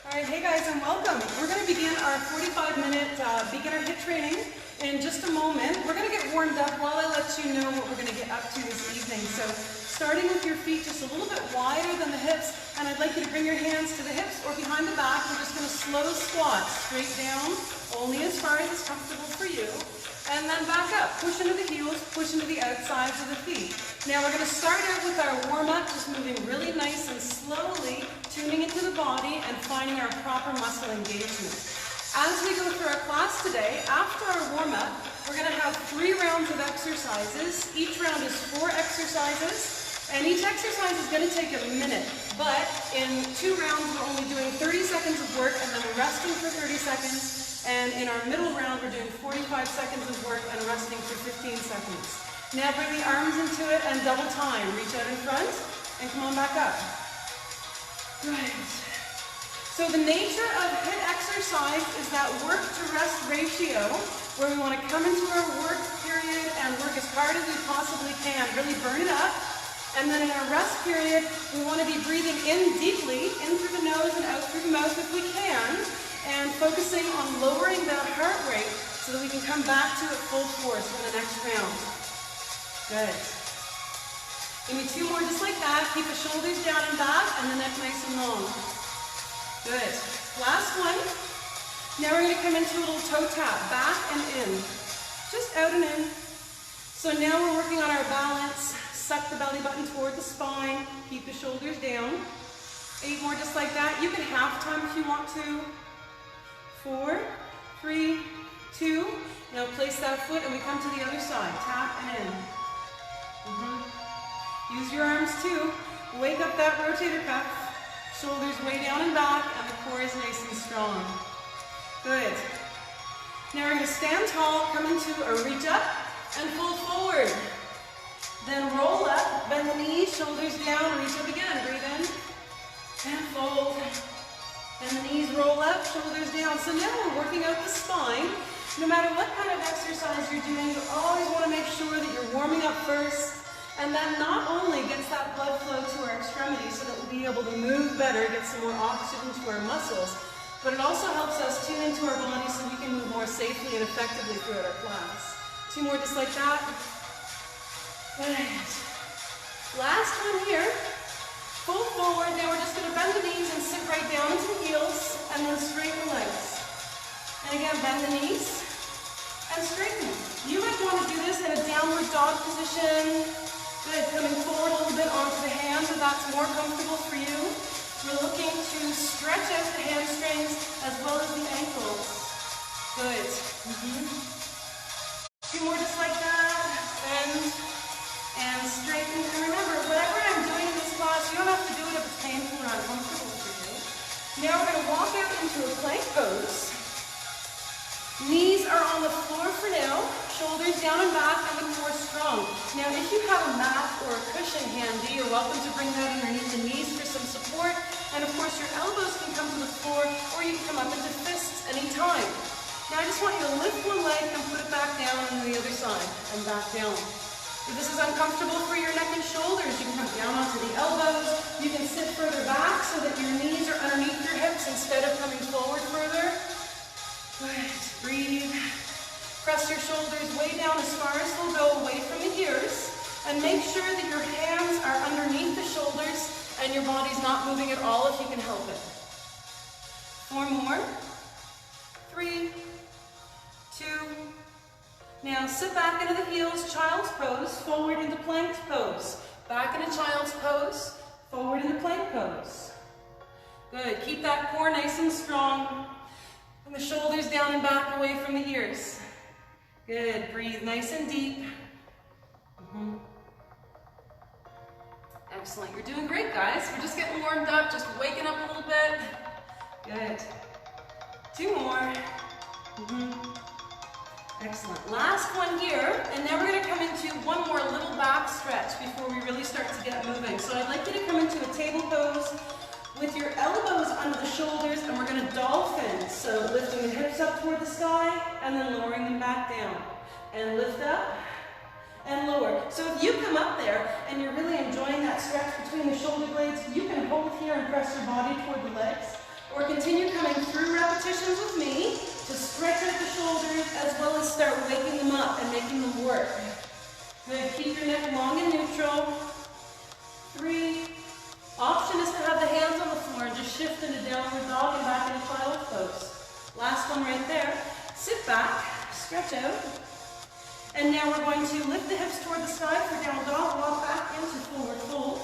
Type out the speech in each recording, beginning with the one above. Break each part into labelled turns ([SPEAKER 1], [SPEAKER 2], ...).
[SPEAKER 1] Alright, hey guys and welcome. We're going to begin our 45-minute beginner HIIT training in just a moment. We're going to get warmed up while I let you know what we're going to get up to this evening. So starting with your feet just a little bit wider than the hips, and I'd like you to bring your hands to the hips or behind the back. We're just going to slow squat straight down, only as far as is comfortable for you. And then back up. Push into the heels, push into the outsides of the feet. Now we're going to start out with our warm-up, just moving really nice and slowly, tuning into the body and finding our proper muscle engagement. As we go through our class today, after our warm-up, we're going to have 3 rounds of exercises. Each round is 4 exercises, and each exercise is going to take a minute. But in 2 rounds, we're only doing 30 seconds of work, and then we're resting for 30 seconds. And in our middle round, we're doing 45 seconds of work and resting for 15 seconds. Now bring the arms into it and double time. Reach out in front and come on back up. Right. So the nature of HIIT exercise is that work to rest ratio, where we want to come into our work period and work as hard as we possibly can, really burn it up. And then in our rest period, we want to be breathing in deeply, in through the nose and out through the mouth if we can, and focusing on lowering that heart rate so that we can come back to it full force in the next round. Good. Give me 2 more just like that. Keep the shoulders down and back and the neck nice and long. Good. Last one. Now we're going to come into a little toe tap, back and in. Just out and in. So now we're working on our balance. Suck the belly button toward the spine. Keep the shoulders down. 8 more just like that. You can half time if you want to. 4, 3, 2. Now place that foot and we come to the other side. Tap and in. Use your arms too. Wake up that rotator cuff. Shoulders way down and back, and the core is nice and strong. Good. Now we're going to stand tall, come into a reach up and fold forward. Then roll up, bend the knees, shoulders down, reach up again. Breathe in and fold. And the knees roll up, shoulders down. So now we're working out the spine. No matter what kind of exercise you're doing, you always want to make sure that you're warming up first. And that not only gets that blood flow to our extremities so that we'll be able to move better, get some more oxygen to our muscles, but it also helps us tune into our body so we can move more safely and effectively throughout our class. 2 more just like that. Right. Last one here. Fold forward. Now we're just going to bend the knees and sit right down into the heels and then straighten the legs. And again, bend the knees and straighten them. You might want to do this in a downward dog position. Good. Coming forward a little bit onto the hands if that's more comfortable for you. We're looking to stretch out the hamstrings as well as the ankles. Good. 2 more just like that. Bend and straighten. And remember, whatever I'm doing in this class, you don't have to do it if it's painful or uncomfortable for you. Now we're going to walk out into a plank pose. Knees are on the floor for now, shoulders down and back, and the core strong. Now, if you have a mat or a cushion handy, you're welcome to bring that underneath the knees for some support. And of course, your elbows can come to the floor, or you can come up into fists anytime. Now, I just want you to lift one leg and put it back down on the other side, and back down. If this is uncomfortable for your neck and shoulders, you can come down onto the elbows. You can sit further back so that your knees are underneath your hips instead of coming forward further. Good. Breathe. Press your shoulders way down as far as they'll go away from the ears. And make sure that your hands are underneath the shoulders and your body's not moving at all if you can help it. 4 more. 3, 2. Now sit back into the heels, child's pose, forward into plank pose. Back into child's pose, forward into plank pose. Good. Keep that core nice and strong. And the shoulders down and back away from the ears. Good. Breathe nice and deep. Excellent. You're doing great, guys. We're just getting warmed up, just waking up a little bit. Good. 2 more. Excellent. Last one here, and now we're going to come into one more little back stretch before we really start to get moving. So I'd like you to come into a table pose with your elbows under the shoulders, and we're going to dolphin. So lifting the hips up toward the sky, and then lowering them back down. And lift up, and lower. So if you come up there, and you're really enjoying that stretch between the shoulder blades, you can hold here and press your body toward the legs, or continue repetitions with me to stretch out the shoulders as well as start waking them up and making them work. Good, keep your neck long and neutral. 3. Option is to have the hands on the floor and just shift into downward dog and back into child's pose. Last one right there. Sit back, stretch out. And now we're going to lift the hips toward the sky for down dog, walk back into forward fold.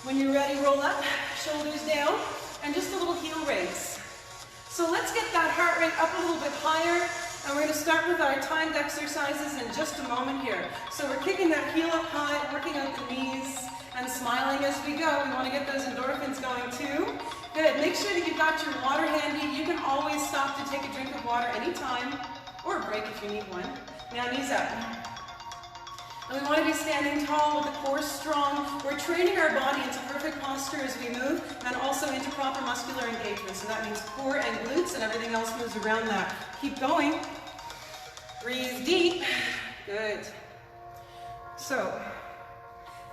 [SPEAKER 1] When you're ready, roll up, shoulders down, and just a little heel raise. So let's get that heart rate up a little bit higher, and we're going to start with our timed exercises in just a moment here. So we're kicking that heel up high, working out the knees, and smiling as we go. We want to get those endorphins going too. Good. Make sure that you've got your water handy. You can always stop to take a drink of water anytime, or a break if you need one. Now knees up. And we want to be standing tall with the core strong. We're training our body into perfect posture as we move, and also into proper muscular engagement. So that means core and glutes, and everything else moves around that. Keep going. Breathe deep. Good. So,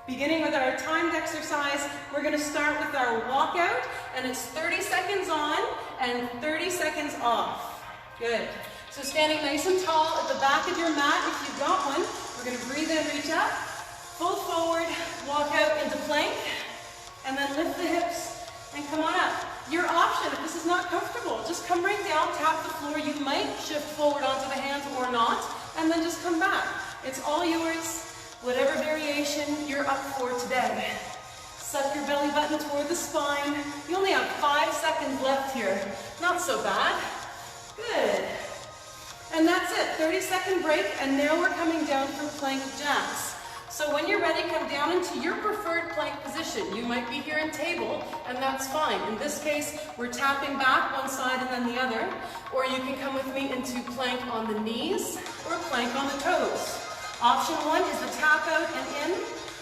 [SPEAKER 1] beginning with our timed exercise, we're going to start with our walkout, and it's 30 seconds on and 30 seconds off. Good. So standing nice and tall at the back of your mat, if you've got one, we're going to breathe in, reach up, fold forward, walk out into plank, and then lift the hips and come on up. Your option, if this is not comfortable, just come right down, tap the floor. You might shift forward onto the hands or not, and then just come back. It's all yours. Whatever variation you're up for today. Suck your belly button toward the spine. You only have 5 seconds left here. Not so bad. Good. And that's it, 30-second break, and now we're coming down from plank jacks. So when you're ready, come down into your preferred plank position. You might be here in table, and that's fine. In this case, we're tapping back one side and then the other, or you can come with me into plank on the knees or plank on the toes. Option 1 is the tap out and in,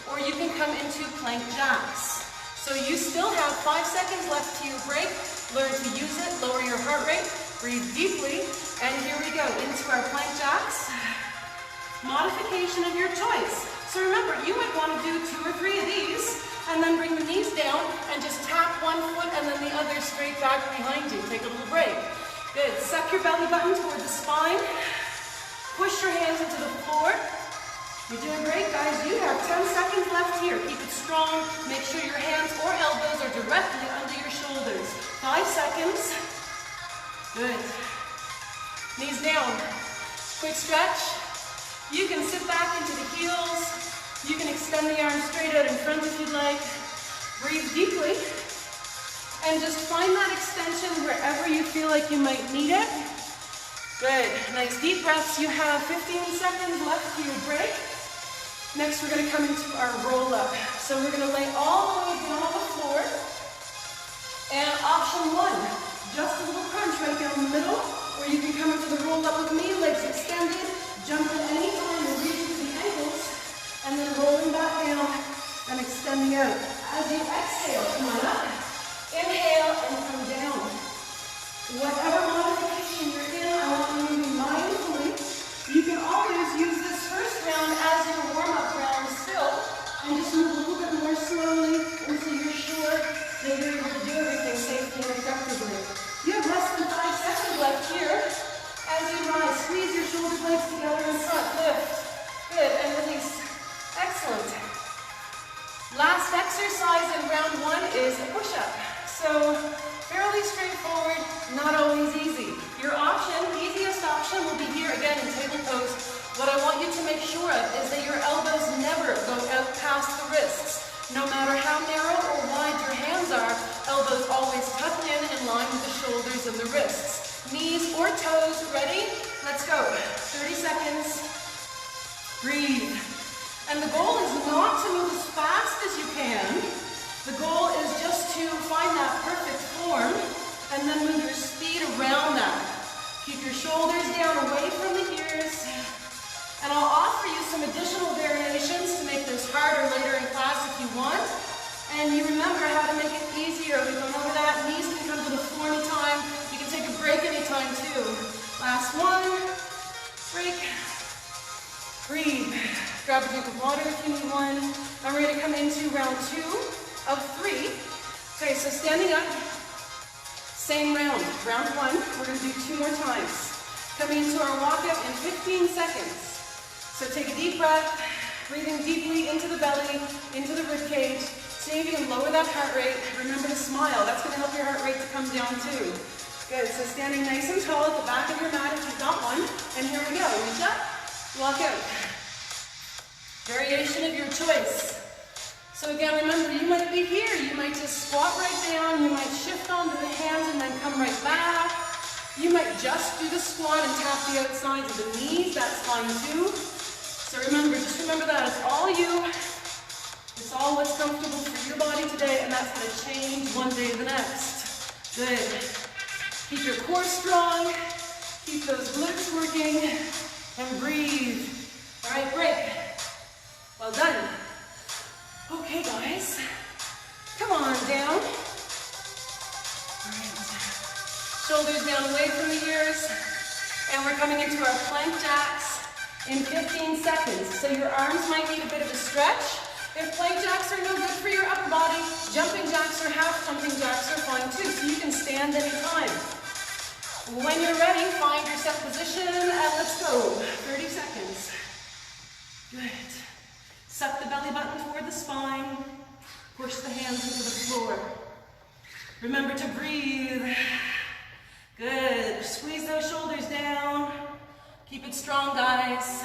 [SPEAKER 1] or you can come into plank jacks. So you still have 5 seconds left to your break. Learn to use it, lower your heart rate, breathe deeply, and here we go into our plank jacks. Modification of your choice. So remember, you might want to do 2 or 3 of these, and then bring the knees down and just tap one foot and then the other straight back behind you. Take a little break. Good. Suck your belly button toward the spine. Push your hands into the floor. You're doing great, guys. You have 10 seconds left here. Keep it strong. Make sure your hands or elbows are directly under your shoulders. 5 seconds. Good. Knees down. Quick stretch. You can sit back into the heels. You can extend the arms straight out in front if you'd like. Breathe deeply. And just find that extension wherever you feel like you might need it. Good. Nice deep breaths. You have 15 seconds left to your break. Next, we're going to come into our roll-up. So we're going to lay all the way down on the floor. And option 1, just a little crunch right down the middle, where you can come into the roll-up with me, legs extended, jump in any time and reach into the ankles, and then rolling back down and extending out. As you exhale, come on up. Inhale and come down. Whatever modification you're in, I want you to be mindfully. You can always use this first round as your warm-up round still, and just move a little bit more slowly until you're sure that you're able to do everything safely and effectively. You have less than 5 seconds left here. As you rise, squeeze your shoulder blades together in front, lift. Good, and release. Excellent. Last exercise in round 1 is a push-up. So, fairly straightforward, not always easy. Your option, the easiest option, will be here again in table pose. What I want you to make sure of is that your elbows never go out past the wrists. No matter how narrow or wide your hands are, elbows always tuck in line with the shoulders and the wrists. Knees or toes, ready? Let's go. 30 seconds. Breathe. And the goal is not to move as fast as you can. The goal is just to find that perfect form and then move your speed around that. Keep your shoulders down away from the ears. And I'll offer you some additional variations to make this harder later in class if you want. And you remember how to make it easier. We've gone over that. Knees can come to the floor anytime. You can take a break anytime too. Last one. Break. Breathe. Grab a drink of water if you need one. And we're going to come into round 2 of 3. Okay, so standing up. Same round. round one. We're going to do 2 more times. Coming into our walkout in 15 seconds. So take a deep breath, breathing deeply into the belly, into the rib cage. See if you can lower that heart rate. Remember to smile. That's going to help your heart rate to come down too. Good. So standing nice and tall at the back of your mat if you've got one. And here we go. Reach up, walk out. Variation of your choice. So again, remember, you might be here. You might just squat right down. You might shift onto the hands and then come right back. You might just do the squat and tap the outsides of the knees. That's fine too. So remember, just remember that it's all you. It's all what's comfortable for your body today, and that's going to change one day to the next. Good. Keep your core strong. Keep those glutes working. And breathe. All right, break. Well done. Okay, guys. Come on down. All right. Shoulders down away from the ears. And we're coming into our plank jacks in 15 seconds. So your arms might need a bit of a stretch. If plank jacks are no good for your upper body, jumping jacks or half jumping jacks are fine too. So you can stand anytime. When you're ready, find your set position and let's go. 30 seconds. Good. Suck the belly button toward the spine. Push the hands into the floor. Remember to breathe. Good. Squeeze those shoulders down. Keep it strong, guys.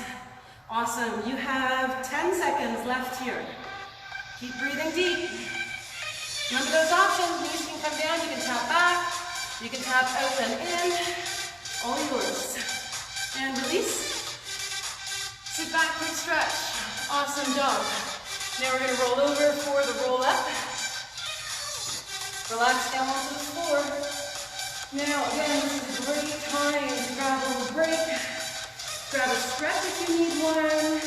[SPEAKER 1] Awesome. You have 10 seconds left here. Keep breathing deep. Remember those options. Knees can come down. You can tap back. You can tap out and in. All yours. And release. Sit back, quick stretch. Awesome job. Now we're going to roll over for the roll up. Relax down onto the floor. Now again, this is a great time to grab a little break. Grab a stretch if you need one.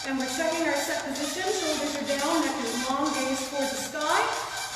[SPEAKER 1] And we're checking our set position. Shoulders are down, neck is long, gaze towards the sky.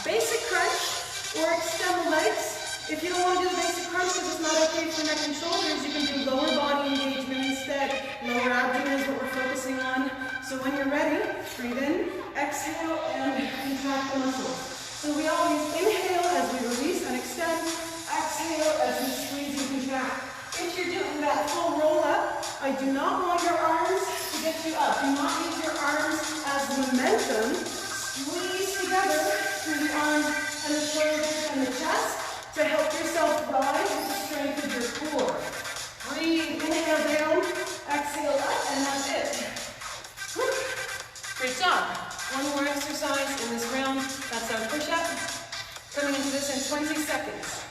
[SPEAKER 1] Basic crunch or extend the legs. If you don't want to do the basic crunch because it's not okay for neck and shoulders, you can do lower body engagement instead. Lower abdomen is what we're focusing on. So when you're ready, breathe in, exhale, and contract the muscles. So we always inhale as we release and extend. Exhale as we squeeze and contract. If you're doing that full roll up, I do not want your arms to get you up. Do not use your arms as momentum. Squeeze together through the arms and the shoulders and the chest to help yourself rise with the strength of your core. Breathe, inhale down, exhale up, and that's it. Whew. Great job. One more exercise in this round. That's our push-up. Coming into this in 20 seconds.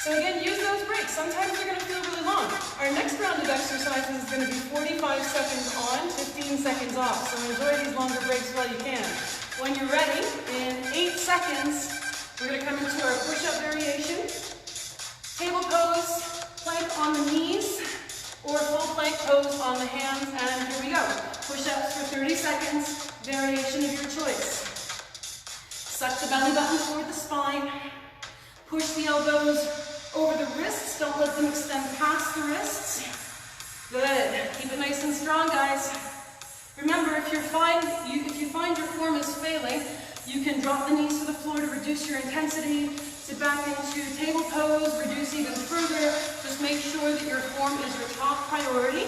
[SPEAKER 1] So again, use those breaks. Sometimes they're going to feel really long. Our next round of exercises is going to be 45 seconds on, 15 seconds off. So enjoy these longer breaks while you can. When you're ready, in 8 seconds, we're going to come into our push-up variation. Table pose, plank on the knees, or full plank pose on the hands. And here we go. Push-ups for 30 seconds, variation of your choice. Suck the belly button toward the spine. Push the elbows over the wrists. Don't let them extend past the wrists. Good. Keep it nice and strong, guys. Remember, if you find your form is failing, you can drop the knees to the floor to reduce your intensity. Sit back into table pose, reduce even further. Just make sure that your form is your top priority.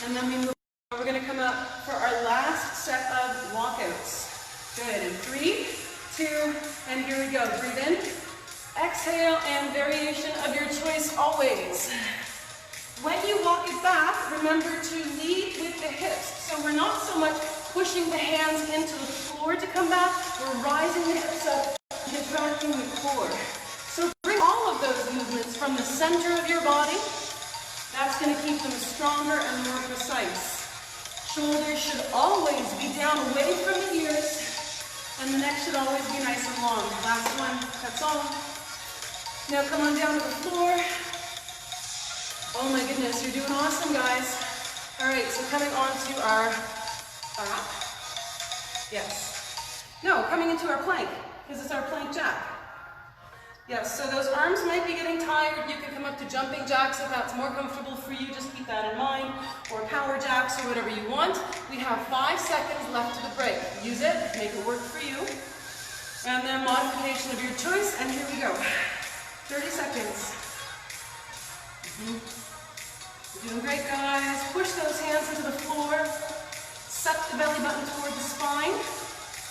[SPEAKER 1] And then we move. We're going to come up for our last set of walkouts. Good. In 3, 2, and here we go. Breathe in. Exhale, and variation of your choice always. When you walk it back, remember to lead with the hips. So we're not so much pushing the hands into the floor to come back, we're rising the hips up, contracting the core. So bring all of those movements from the center of your body. That's going to keep them stronger and more precise. Shoulders should always be down away from the ears, and the neck should always be nice and long. Last one, that's all. Now come on down to the floor. Oh my goodness, you're doing awesome, guys. All right, so coming on to our back. Yes. No, coming into our plank, because it's our plank jack. Yes, so those arms might be getting tired. You can come up to jumping jacks if that's more comfortable for you. Just keep that in mind. Or power jacks or whatever you want. We have 5 seconds left to the break. Use it, make it work for you. And then modification of your choice, and here we go. 30 seconds. Doing great, guys. Push those hands into the floor. Suck the belly button toward the spine.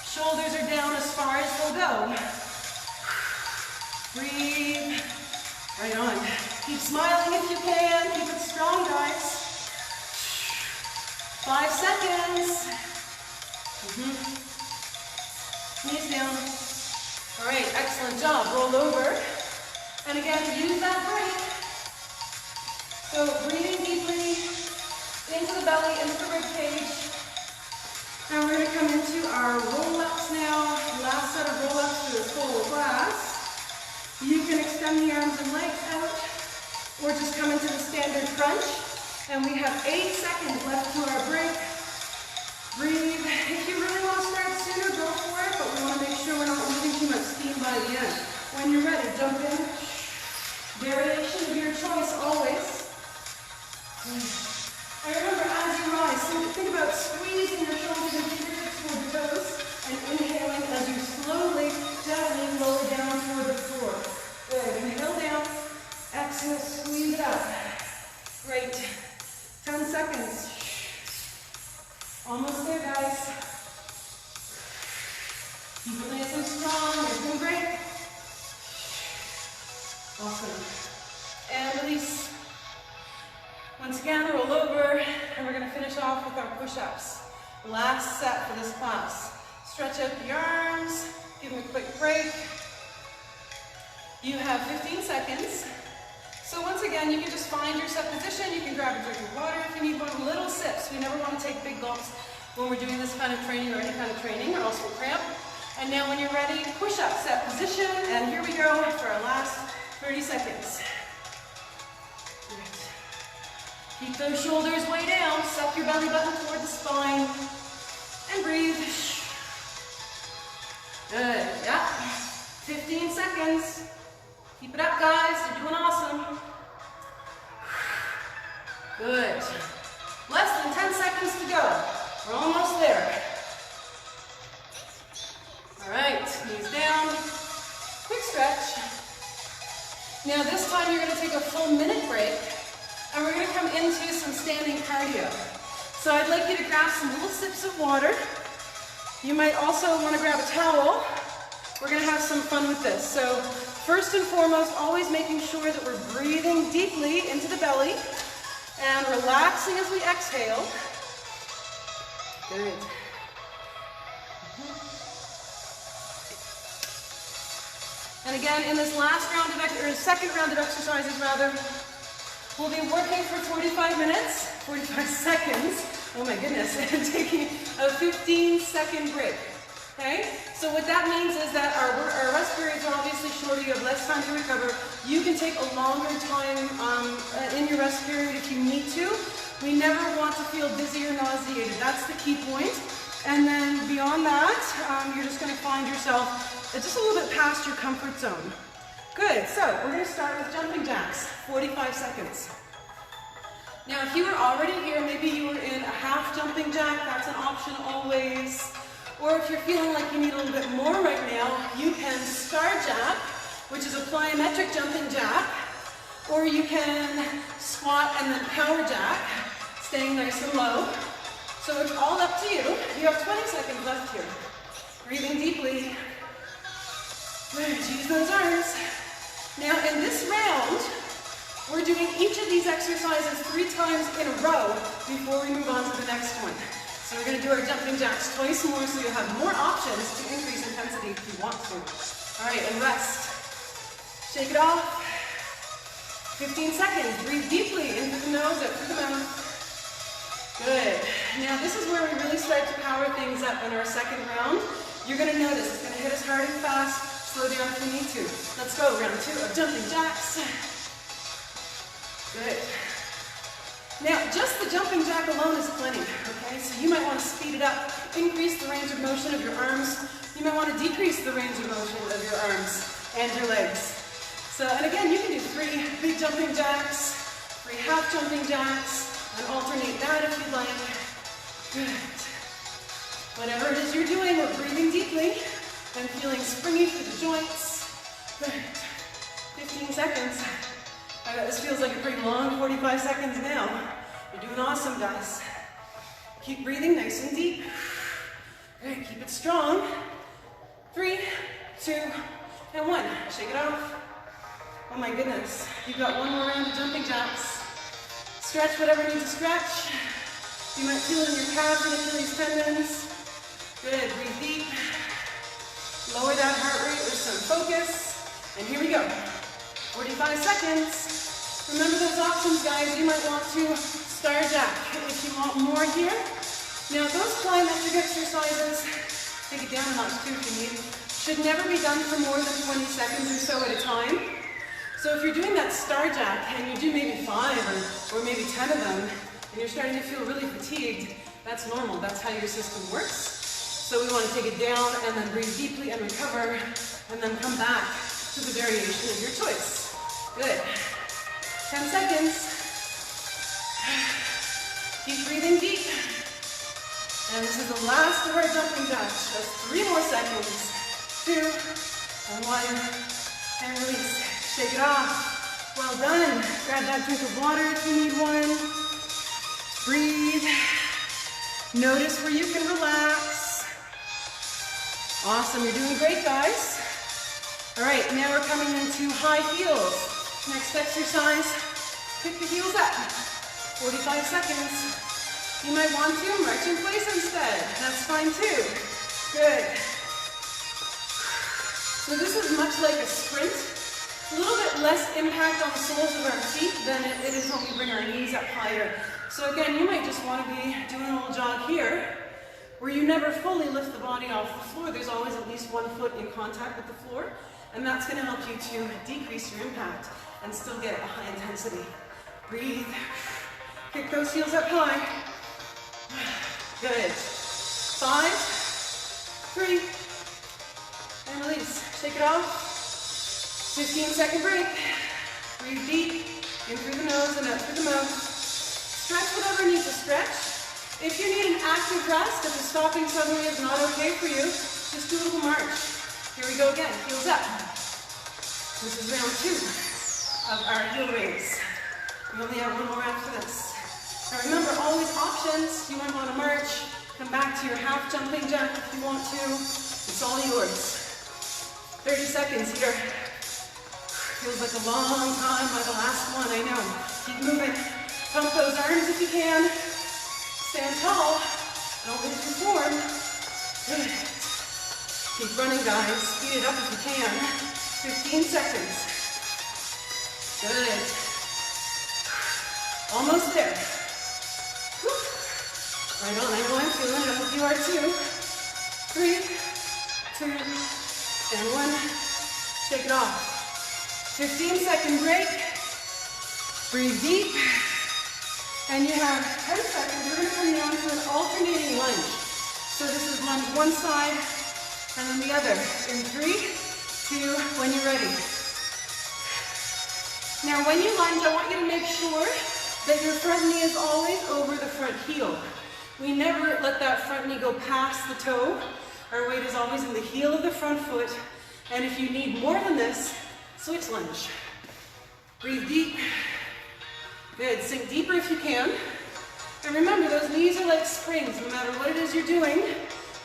[SPEAKER 1] Shoulders are down as far as they'll go. Breathe. Right on. Keep smiling if you can. Keep it strong, guys. 5 seconds. Knees down. All right, excellent job. Roll over. And again, use that break. So breathing deeply into the belly, into the rib cage. Now we're going to come into our roll-ups now. Last set of roll-ups for this whole class. You can extend the arms and legs out, or just come into the standard crunch. And we have 8 seconds left to our break. Breathe. If you really want to start sooner, go for it, but we want to make sure we're not losing too much steam by the end. When you're ready, jump in. Variation of your choice always. And remember, as you rise, so think about squeezing your shoulders and fingertips toward your toes, and inhaling as you slowly, gently lower down toward the floor. Good. Inhale down. Exhale, squeeze it up. Great. 10 seconds. Almost there, guys. Keep it nice and strong. You're doing great. Awesome. And release. Once again, roll over, and we're going to finish off with our push-ups. Last set for this class. Stretch out the arms. Give them a quick break. You have 15 seconds. So once again, you can just find your set position. You can grab a drink of water if you need one. Little sips. We never want to take big gulps when we're doing this kind of training or any kind of training, or else we'll cramp. And now when you're ready, push up, set position, and here we go for our last 30 seconds. Good. Keep those shoulders way down. Suck your belly button toward the spine, and breathe. Good. Yeah. 15 seconds. Keep it up, guys. You're doing awesome. Good. Less than 10 seconds to go. We're almost there. All right, knees down. Quick stretch. Now this time you're going to take a full minute break, and we're going to come into some standing cardio. So I'd like you to grab some little sips of water. You might also want to grab a towel. We're going to have some fun with this. So first and foremost, always making sure that we're breathing deeply into the belly and relaxing as we exhale. Good. And again, in this last round of second round of exercises rather, we'll be working for 45 minutes, 45 seconds, oh my goodness, and taking a 15-second break. Okay? So what that means is that our rest periods are obviously shorter, you have less time to recover. You can take a longer time in your rest period if you need to. We never want to feel dizzy or nauseated. That's the key point. And then beyond that, you're just going to find yourself just a little bit past your comfort zone. Good. So we're going to start with jumping jacks, 45 seconds. Now if you were already here, maybe you were in a half jumping jack, that's an option always. Or if you're feeling like you need a little bit more right now, you can star jack, which is a plyometric jumping jack, or you can squat and then power jack, staying nice and low. So it's all up to you. You have 20 seconds left here. Breathing deeply. Good, use those arms. Now in this round, we're doing each of these exercises 3 times in a row before we move on to the next one. So we're going to do our jumping jacks twice more, so you'll have more options to increase intensity if you want to. All right, and rest. Shake it off. 15 seconds. Breathe deeply in through the nose, out through the mouth. Good. Now this is where we really start to power things up in our second round. You're going to notice it's going to hit us hard and fast. Slow down if you need to. Let's go. Round 2 of jumping jacks. Good. Now, just the jumping jack alone is plenty, okay? So you might want to speed it up, increase the range of motion of your arms. You might want to decrease the range of motion of your arms and your legs. So, and again, you can do 3 big jumping jacks, 3 half jumping jacks, and alternate that if you'd like. Good. Whatever it is you're doing, we're breathing deeply and feeling springy through the joints. Good. 15 seconds. I bet this feels like a pretty long 45 seconds now. You're doing awesome, guys. Keep breathing nice and deep. Good, keep it strong. 3, 2, and 1. Shake it off. Oh my goodness. You've got one more round of jumping jacks. Stretch whatever needs to stretch. You might feel it in your calves and Achilles tendons. Good, breathe deep. Lower that heart rate with some focus. And here we go. 45 seconds. Remember those options, guys. You might want to star jack if you want more here. Now, those plyometric exercises, take it down a notch too if you need, should never be done for more than 20 seconds or so at a time. So if you're doing that star jack and you do maybe 5 or maybe 10 of them, and you're starting to feel really fatigued, that's normal. That's how your system works. So we want to take it down and then breathe deeply and recover, and then come back to the variation of your choice. Good. 10 seconds. Keep breathing deep. And this is the last of our jumping jacks. Just 3 more seconds. 2, and 1, and release. Shake it off. Well done. Grab that drink of water if you need one. Breathe. Notice where you can relax. Awesome. You're doing great, guys. All right, now we're coming into high heels. Next exercise, pick the heels up. 45 seconds. You might want to march in place instead. That's fine too. Good. So this is much like a sprint. A little bit less impact on the soles of our feet than it is when we bring our knees up higher. So again, you might just want to be doing a little jog here, where you never fully lift the body off the floor. There's always at least one foot in contact with the floor, and that's going to help you to decrease your impact and still get a high intensity. Breathe. Kick those heels up high. Good. 5, 3, and release. Shake it off. 15-second break. Breathe deep, in through the nose and out through the mouth. Stretch whatever needs to stretch. If you need an active rest, if the stopping suddenly is not okay for you, just do a little march. Here we go again, heels up. This is round 2 of our heel raise. We only have one more after this. Now remember, always options. You might want to march, come back to your half jumping jack if you want to. It's all yours. 30 seconds here. Feels like a long time by the last one, I know. Keep moving. Pump those arms if you can. Stand tall. Don't lose your form. Good. Keep running, guys. Speed it up if you can. 15 seconds. Good. Almost there. Whew. Right on. I know I'm feeling it. I hope you are too. 3, 2, and 1. Shake it off. 15-second break. Breathe deep. And you have 10 seconds. We're going to come down to an alternating lunge. So this is lunge one side and then the other. In 3, 2, when you're ready. Now when you lunge, I want you to make sure that your front knee is always over the front heel. We never let that front knee go past the toe. Our weight is always in the heel of the front foot. And if you need more than this, switch lunge. Breathe deep. Good. Sink deeper if you can. And remember, those knees are like springs. No matter what it is you're doing,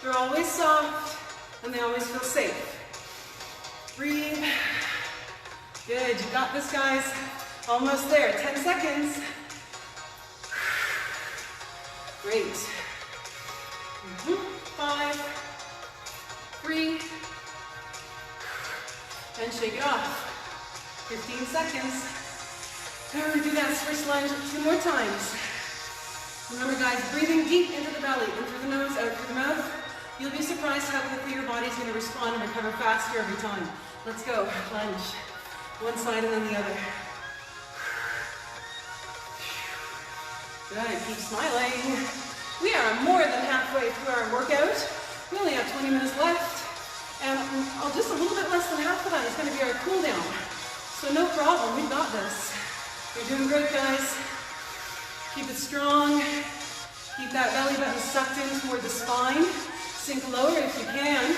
[SPEAKER 1] they're always soft and they always feel safe. Breathe. Good. You got this, guys. Almost there. 10 seconds. Great. 5, 3, and shake it off. 15 seconds. And we're going to do that switch lunge 2 more times. Remember, guys, breathing deep into the belly, in through the nose, out through the mouth. You'll be surprised how quickly your body's going to respond and recover faster every time. Let's go. Lunge. One side and then the other. Good. Keep smiling. We are more than halfway through our workout. We only have 20 minutes left. And just a little bit less than half of that is going to be our cool down. So no problem, we've got this. You're doing great, guys. Keep it strong. Keep that belly button sucked in toward the spine. Sink lower if you can.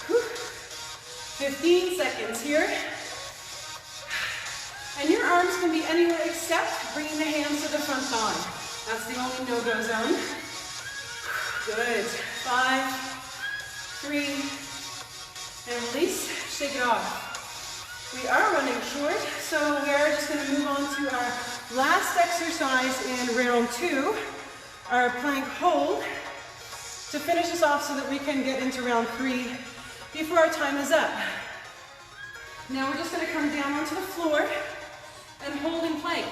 [SPEAKER 1] Whew. 15 seconds here. And your arms arms can be anywhere except bringing the hands to the front thigh. That's the only no-go zone. Good. 5, 3, and release. Shake it off. We are running short, so we are just going to move on to our last exercise in round 2, our plank hold, to finish us off so that we can get into round 3 before our time is up. Now we're just going to come down onto the floor and hold in plank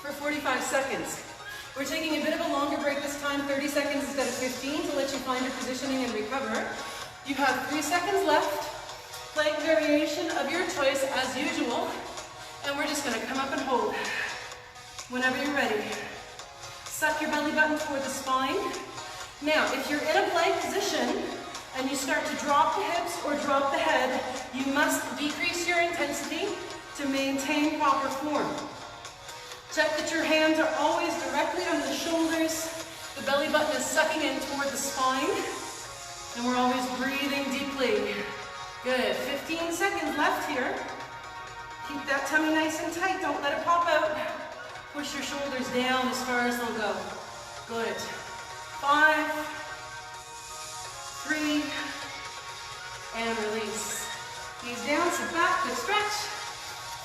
[SPEAKER 1] for 45 seconds. We're taking a bit of a longer break this time, 30 seconds instead of 15, to let you find your positioning and recover. You have 3 seconds left. Plank variation of your choice as usual. And we're just going to come up and hold whenever you're ready. Suck your belly button toward the spine. Now, if you're in a plank position and you start to drop the hips or drop the head, you must decrease your intensity to maintain proper form. Check that your hands are always directly on the shoulders. The belly button is sucking in toward the spine. And we're always breathing deeply. Good. 15 seconds left here. Keep that tummy nice and tight. Don't let it pop out. Push your shoulders down as far as they'll go. Good. 5, 3, and release. Knees down, sit back, good stretch.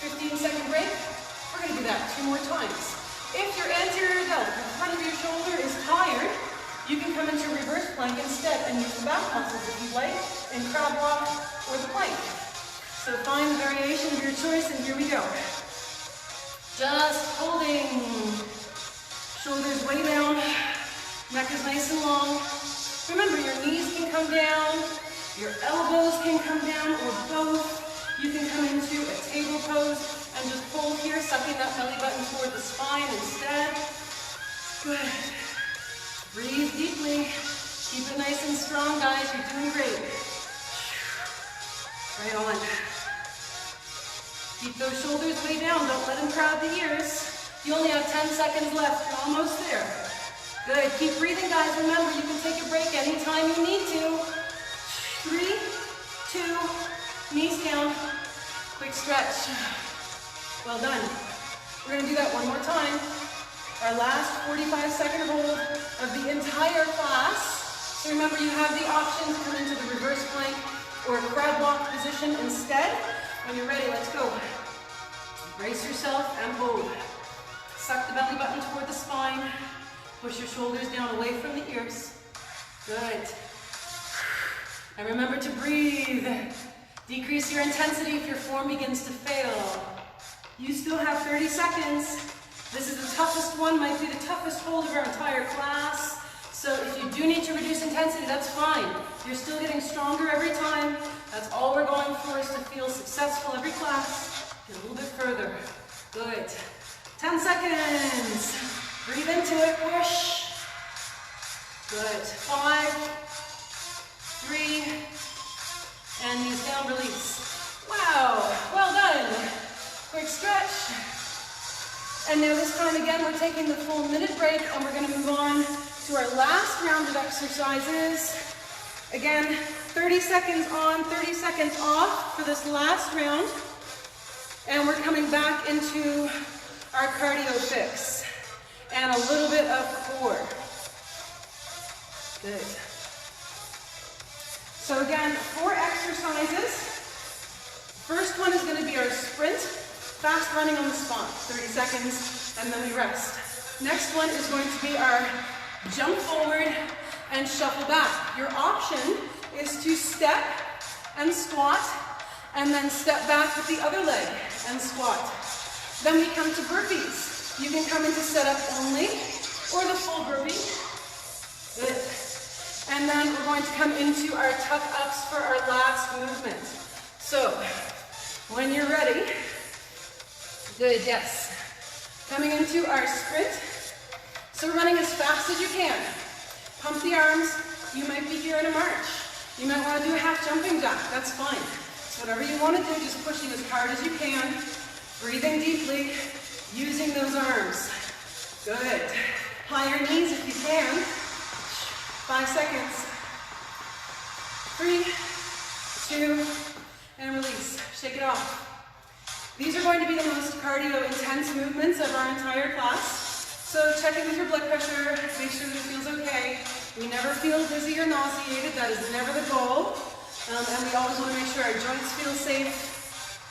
[SPEAKER 1] 15-second break. We're going to do that 2 more times. If your anterior delt, the front of your shoulder, is tired, you can come into reverse plank instead and use the back muscles if you like, in crab walk or the plank. So find the variation of your choice, and here we go. Just holding. Shoulders way down. Neck is nice and long. Remember, your knees can come down, your elbows can come down, or both. You can come into a table pose and just hold here, sucking that belly button toward the spine instead. Good. Breathe deeply. Keep it nice and strong, guys. You're doing great. Right on. Keep those shoulders way down. Don't let them crowd the ears. You only have 10 seconds left. You're almost there. Good. Keep breathing, guys. Remember, you can take a break anytime you need to. 3, 2, knees down. Quick stretch. Well done. We're going to do that one more time. Our last 45-second hold of the entire class. So remember, you have the option to come into the reverse plank or a crab walk position instead. When you're ready, let's go. Brace yourself and hold. Suck the belly button toward the spine. Push your shoulders down away from the ears. Good. And remember to breathe. Decrease your intensity if your form begins to fail. You still have 30 seconds. This is the toughest one, might be the toughest hold of our entire class. So if you do need to reduce intensity, that's fine. You're still getting stronger every time. That's all we're going for, is to feel successful every class. Get a little bit further. Good. 10 seconds. Breathe into it, push. Good. 5, 3, and knees down, release. Wow, well done. Quick stretch. And now this time again, we're taking the full minute break and we're gonna move on to our last round of exercises. Again, 30 seconds on, 30 seconds off for this last round. And we're coming back into our cardio fix and a little bit of core. Good. So again, 4 exercises. First one is going to be our sprint, fast running on the spot, 30 seconds, and then we rest. Next one is going to be our jump forward and shuffle back. Your option is to step and squat, and then step back with the other leg and squat. Then we come to burpees. You can come into setup only or the full burpee. Good. And then we're going to come into our tuck ups for our last movement. So, when you're ready, good, yes. Coming into our sprint. So we're running as fast as you can. Pump the arms. You might be here in a march. You might want to do a half jumping jack. That's fine. So whatever you want to do, just pushing as hard as you can. Breathing deeply, using those arms. Good. Higher knees if you can. 5 seconds. 3, 2, and release. Shake it off. These are going to be the most cardio intense movements of our entire class. So check in with your blood pressure, make sure that it feels okay. We never feel dizzy or nauseated, that is never the goal. And we always want to make sure our joints feel safe.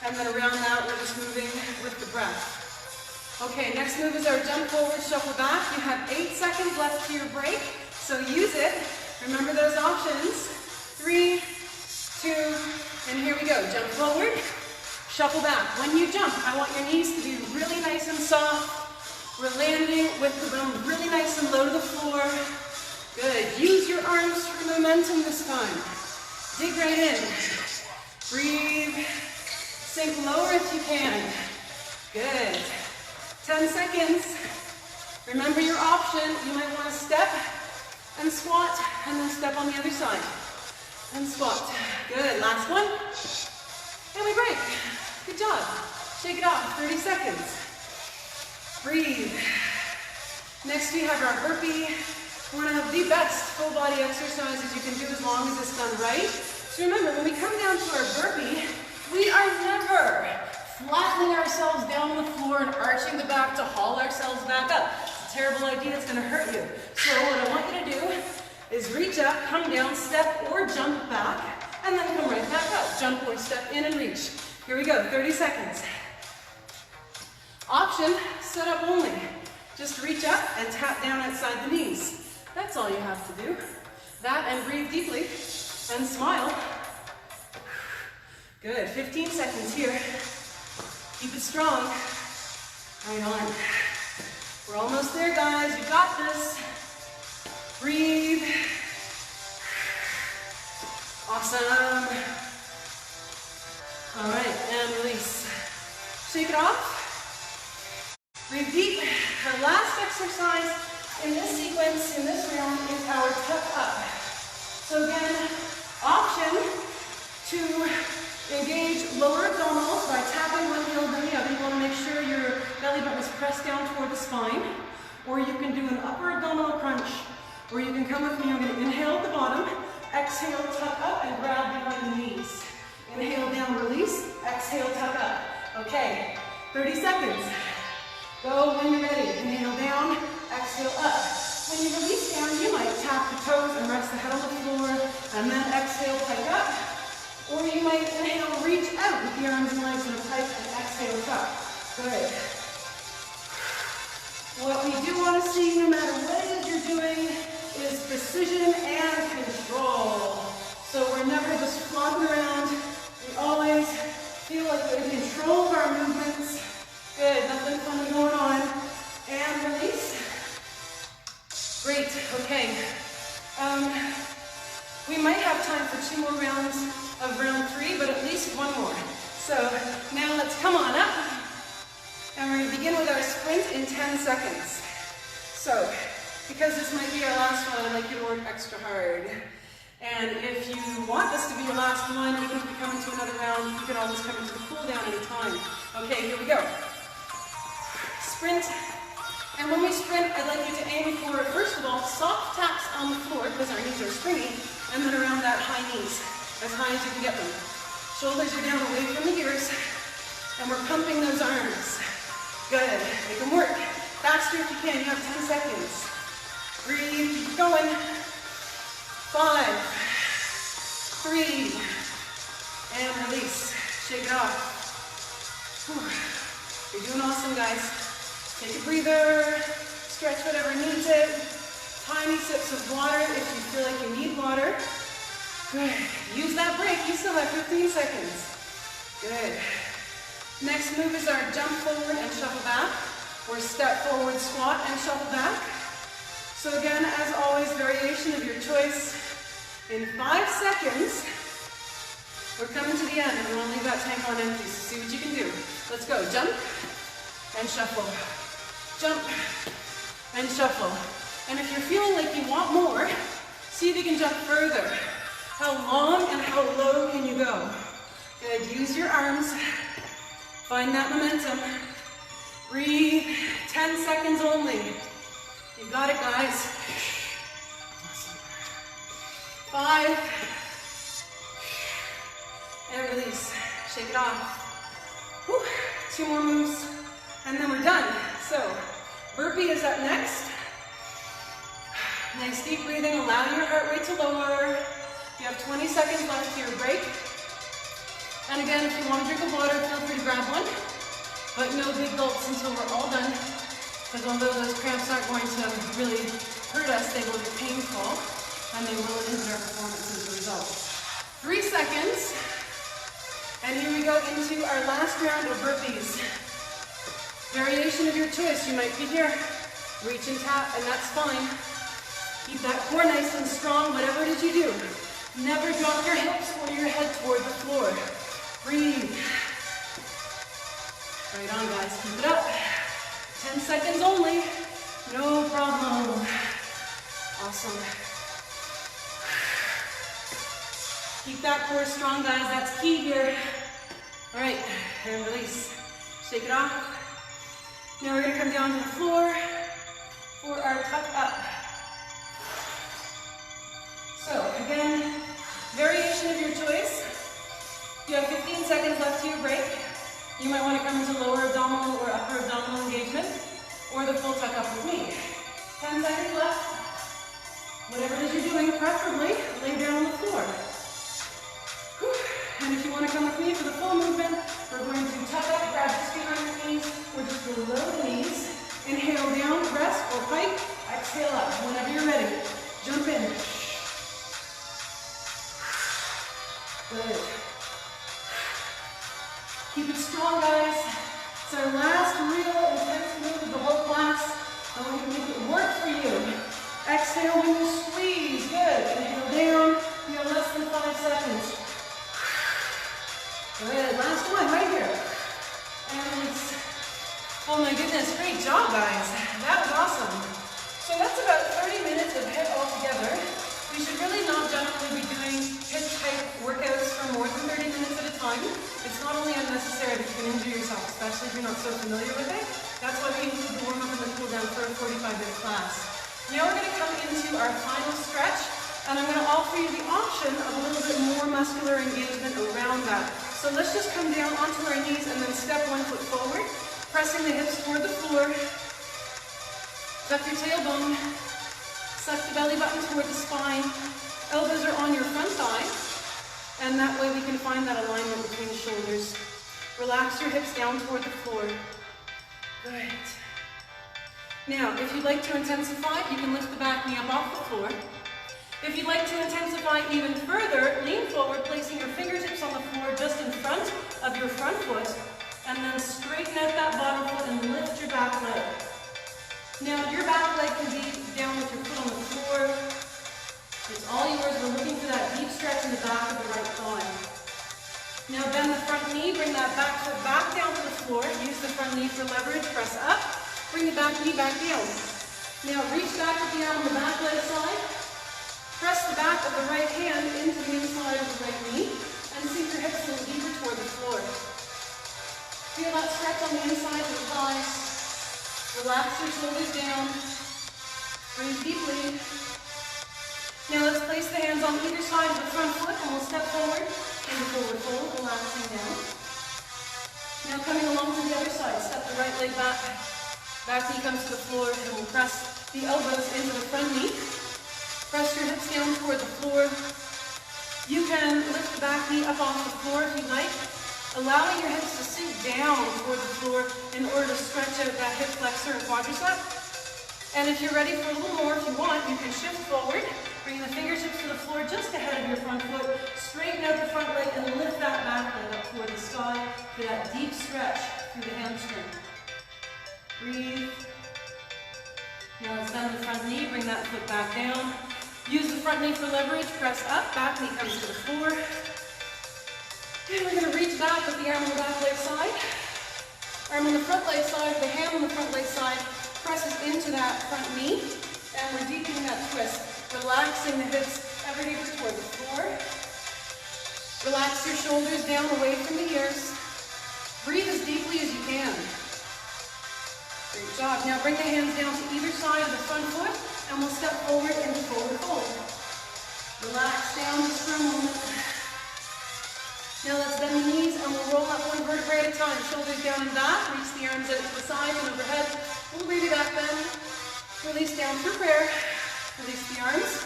[SPEAKER 1] And then around that, we're just moving with the breath. Okay, next move is our jump forward, shuffle back. You have 8 seconds left to your break, so use it. Remember those options. 3, 2, and here we go. Jump forward, shuffle back. When you jump, I want your knees to be really nice and soft. We're landing with the bum really nice and low to the floor. Good. Use your arms for momentum this time. Dig right in. Breathe. Sink lower if you can. Good. 10 seconds. Remember your option. You might want to step and squat, and then step on the other side. And squat. Good. Last one. And we break. Good job. Shake it off. 30 seconds. Breathe. Next we have our burpee. We're going to have the best full body exercises you can do as long as it's done right. So remember, when we come down to our burpee, we are never flattening ourselves down on the floor and arching the back to haul ourselves back up. It's a terrible idea, it's going to hurt you. So what I want you to do is reach up, come down, step or jump back, and then come right back up. Jump or step in and reach. Here we go, 30 seconds. Option, set up only. Just reach up and tap down outside the knees. That's all you have to do. That and breathe deeply and smile. Good, 15 seconds here. Keep it strong. Right on. We're almost there, guys. You got this. Breathe. Awesome. All right, and release. Shake it off. Breathe deep. Our last exercise in this sequence, in this round, is our tuck up. So again, option to engage lower abdominals by tapping one heel then the other. You want to make sure your belly button is pressed down toward the spine. Or you can do an upper abdominal crunch. Or you can come with me. I'm going to inhale at the bottom, exhale, tuck up, and grab behind the knees. Inhale down, release, exhale, tuck up. Okay, 30 seconds. Go when you're ready. Inhale down, exhale up. When you release down, you might tap the toes and rest the head on the floor, and then exhale, pike up. Or you might inhale, reach out with the arms and legs in a pike, and exhale, tuck. Good. What we do want to see, no matter what it is you're doing, is precision and control. So we're never just flopping around. We always feel like we're in control of our movements. Good, nothing funny going on. And release. Great, okay. We might have time for 2 more rounds of round 3, but at least 1 more. So now let's come on up. And we're going to begin with our sprint in 10 seconds. So, because this might be our last one, I'd like you to work extra hard. And if you want this to be your last one, even if you come into another round, you can always come into the cool down anytime. Okay, here we go. Sprint. And when we sprint, I'd like you to aim for, first of all, soft taps on the floor, because our knees are springy, and then around that high knees, as high as you can get them. Shoulders are down away from the ears, and we're pumping those arms. Good. Make them work. Faster if you can. You have 10 seconds. Breathe. Keep going. 5, 3, and release. Shake it off. Whew. You're doing awesome, guys. Take a breather. Stretch whatever needs it. Tiny sips of water if you feel like you need water. Good. Use that break. You still have 15 seconds. Good. Next move is our jump forward and shuffle back, or step forward, squat, and shuffle back. So again, as always, variation of your choice. In 5 seconds, we're coming to the end, and we want to leave that tank on empty, so see what you can do. Let's go. Jump and shuffle. Jump and shuffle. And if you're feeling like you want more, see if you can jump further. How long and how low can you go? Good. Use your arms. Find that momentum. Breathe. 10 seconds only. You got it, guys. Awesome. 5. And release. Shake it off. Whew. 2 more moves, and then we're done. So, burpee is up next. Nice deep breathing, allow your heart rate to lower. You have 20 seconds left to your break. And again, if you want to drink of water, feel free to grab one, but no big gulps until we're all done, because although those cramps aren't going to really hurt us, they will be painful, and they will inhibit our performance as a result. 3 seconds, and here we go into our last round of burpees. Variation of your choice. You might be here, reach and tap, and that's fine. Keep that core nice and strong, whatever it is you do. Never drop your hips or your head toward the floor. Breathe. Right on, guys, keep it up. 10 seconds only, no problem. Awesome. Keep that core strong, guys, that's key here. All right, and release. Shake it off. Now we're gonna come down to the floor for our tuck up. So again, variation of your choice. You have 15 seconds left to your break. You might want to come into lower abdominal or upper abdominal engagement, or the full tuck up with me. 10 seconds left. Whatever it is you're doing, preferably lay down on the floor. Whew. And if you want to come with me for the full movement, we're going to tuck up, grab just behind your knees, or just below the knees. Inhale down, rest or pike. Exhale up. Whenever you're ready, jump in. Good. Keep it strong, guys. It's our last real intense move of the whole class. I want you to make it work for you. Exhale when you squeeze. Good. Inhale down. You have less than 5 seconds. Good. Last one, right here. And release. Oh my goodness, great job, guys. That was awesome. So that's about 30 minutes of HIIT altogether. We should really not generally be doing HIIT-type workouts for more than 30 minutes at a time. It's not only unnecessary, but you can injure yourself, especially if you're not so familiar with it. That's why we include the warm-up and the cool-down for a 45-minute class. Now we're going to come into our final stretch, and I'm going to offer you the option of a little bit more muscular engagement around that. So let's just come down onto our knees and then step 1 foot forward, pressing the hips toward the floor. Tuck your tailbone. Suck the belly button toward the spine. Elbows are on your front thigh. And that way we can find that alignment between the shoulders. Relax your hips down toward the floor. Good. Now, if you'd like to intensify, you can lift the back knee up off the floor. If you'd like to intensify even further, lean forward, placing your fingertips on the floor just in front of your front foot, and then straighten out that bottom foot and lift your back leg. Now, your back leg can be down with your foot on the floor. It's all yours. We're looking for that deep stretch in the back of the right thigh. Now, bend the front knee. Bring that back foot back down to the floor. Use the front knee for leverage. Press up. Bring the back knee back down. Now, reach back with the arm on the back leg side. Press the back of the right hand into the inside of the right knee. And sink your hips a little deeper toward the floor. Feel that stretch on the inside of the thighs. Relax your shoulders down. Breathe deeply. Now let's place the hands on either side of the front foot and we'll step forward into forward fold, relaxing down. Now coming along to the other side, step the right leg back. Back knee comes to the floor and we'll press the elbows into the front knee. Press your hips down toward the floor. You can lift the back knee up off the floor if you like, allowing your hips to sink down toward the floor in order to stretch out that hip flexor and quadricep. And if you're ready for a little more, if you want, you can shift forward, bring the fingertips to the floor just ahead of your front foot, straighten out the front leg and lift that back leg up toward the sky for that deep stretch through the hamstring. Breathe. Now let's bend the front knee, bring that foot back down. Use the front knee for leverage, press up, back knee comes to the floor. And we're going to reach back with the arm on the back leg side. Arm on the front leg side, the hand on the front leg side presses into that front knee. And we're deepening that twist, relaxing the hips ever deeper toward the floor. Relax your shoulders down away from the ears. Breathe as deeply as you can. Great job. Now bring the hands down to either side of the front foot and we'll step forward into forward fold. Relax down just for a moment. Now let's bend the knees and we'll roll up one vertebrae at a time. Shoulders down and back. Reach the arms out to the side and overhead. We'll baby back bend. Release down for prayer. Release the arms.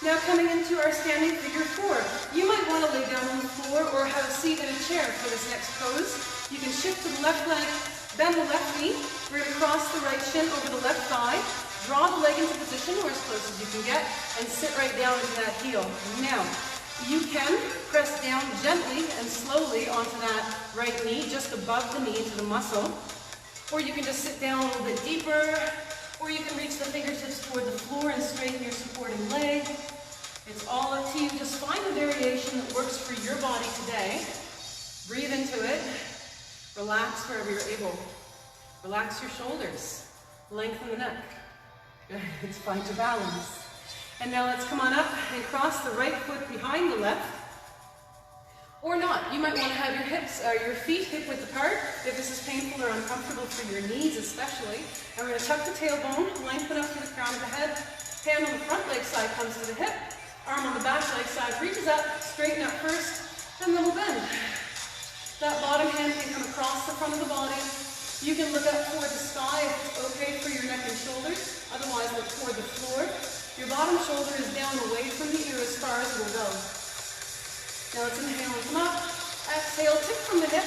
[SPEAKER 1] Now coming into our standing figure four. You might want to lay down on the floor or have a seat in a chair for this next pose. You can shift to the left leg, bend the left knee. We're going to cross the right shin over the left thigh. Draw the leg into position or as close as you can get and sit right down into that heel. Now, you can press down gently and slowly onto that right knee, just above the knee to the muscle. Or you can just sit down a little bit deeper. Or you can reach the fingertips toward the floor and straighten your supporting leg. It's all up to you. Just find the variation that works for your body today. Breathe into it. Relax wherever you're able. Relax your shoulders. Lengthen the neck. Good. It's find your balance. And now let's come on up and cross the right foot behind the left. Or not. You might want to have your feet hip-width apart if this is painful or uncomfortable for your knees especially. And we're going to tuck the tailbone, lengthen up to the crown of the head. Hand on the front leg side comes to the hip. Arm on the back leg side reaches up, straighten up first, and then we'll bend. That bottom hand can come across the front of the body. You can look up toward the sky if it's okay for your neck and shoulders. Otherwise, look toward the floor. Your bottom shoulder is down away from the ear as far as it will go. Now let's inhale and come up. Exhale, tip from the hip.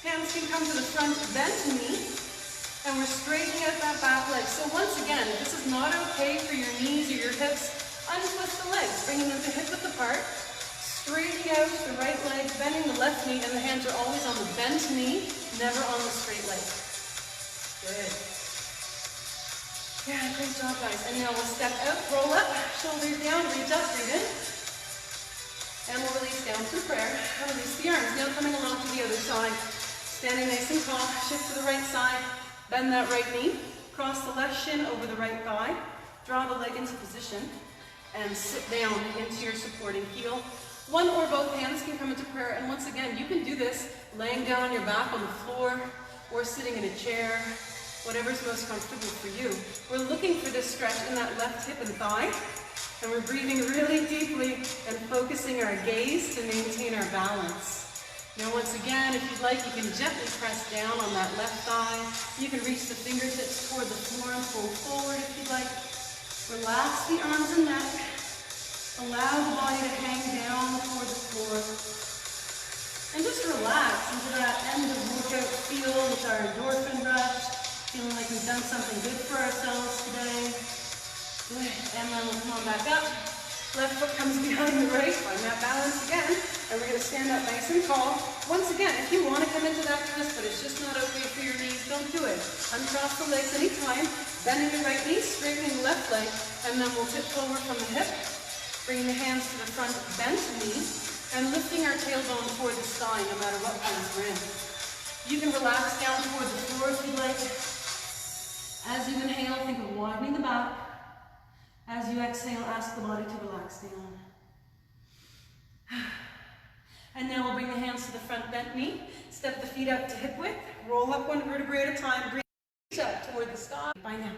[SPEAKER 1] Hands can come to the front, bend the knee. And we're straightening out that back leg. So once again, if this is not okay for your knees or your hips, untwist the legs, bringing them to hip-width apart. Straightening out the right leg, bending the left knee, and the hands are always on the bent knee, never on the straight leg. Good. Yeah, great job, guys. And now we'll step out, roll up, shoulders down, reach up, breathe in. And we'll release down through prayer. And release the arms. Now coming along to the other side. Standing nice and tall. Shift to the right side. Bend that right knee. Cross the left shin over the right thigh. Draw the leg into position. And sit down into your supporting heel. One or both hands can come into prayer. And once again, you can do this laying down on your back on the floor or sitting in a chair. Whatever's most comfortable for you. We're looking for this stretch in that left hip and thigh. And we're breathing really deeply and focusing our gaze to maintain our balance. Now once again, if you'd like, you can gently press down on that left thigh. You can reach the fingertips toward the floor and pull forward if you'd like. Relax the arms and neck. Allow the body to hang down toward the floor. And just relax into that end of workout feel with our endorphin rush. Feeling like we've done something good for ourselves today. Good. And then we'll come on back up. Left foot comes behind the right. Find that balance again. And we're going to stand up nice and tall. Once again, if you want to come into that twist, but it's just not okay for your knees, don't do it. Uncross the legs anytime. Bending the right knee, straightening the left leg. And then we'll tip forward from the hip. Bringing the hands to the front, bent knee. And lifting our tailbone toward the sky, no matter what pose we're in. You can relax down toward the floor if you like. As you inhale, think of widening the back. As you exhale, ask the body to relax down. And now we'll bring the hands to the front bent knee. Step the feet up to hip width. Roll up one vertebrae at a time. Reach up toward the sky. Bye now.